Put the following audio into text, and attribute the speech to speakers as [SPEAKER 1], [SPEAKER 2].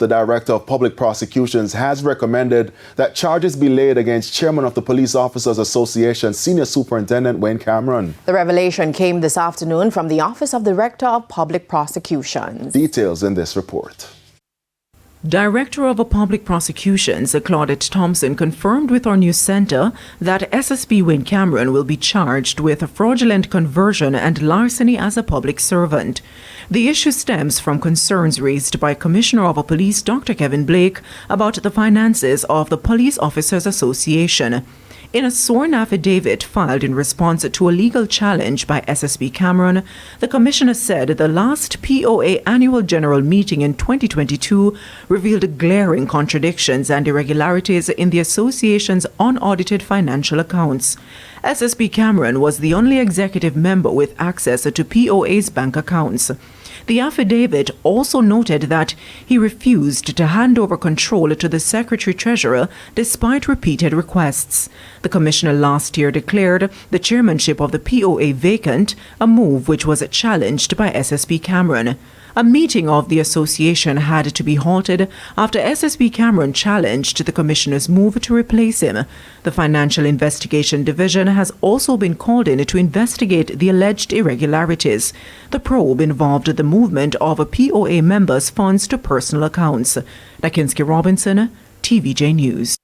[SPEAKER 1] the Director of Public Prosecutions has recommended that charges be laid against Chairman of the Police Officers Association, Senior Superintendent Wayne Cameron.
[SPEAKER 2] The revelation came this afternoon from the Office of Director of Public Prosecutions.
[SPEAKER 1] Details in this report.
[SPEAKER 3] Director of Public Prosecutions, Claudette Thompson, confirmed with our news center that SSP Wayne Cameron will be charged with fraudulent conversion and larceny as a public servant. The issue stems from concerns raised by Commissioner of Police Dr. Kevin Blake about the finances of the Police Officers Association. In a sworn affidavit filed in response to a legal challenge by SSP Cameron, the Commissioner said the last POA annual general meeting in 2022 revealed glaring contradictions and irregularities in the association's unaudited financial accounts. SSP Cameron was the only executive member with access to POA's bank accounts. The affidavit also noted that he refused to hand over control to the Secretary-Treasurer despite repeated requests. The Commissioner last year declared the chairmanship of the POA vacant, a move which was challenged by SSP Cameron. A meeting of the association had to be halted after SSP Cameron challenged the Commissioner's move to replace him. The Financial Investigation Division has also been called in to investigate the alleged irregularities. The probe involved the movement of POA members' funds to personal accounts. Nakinski Robinson, TVJ News.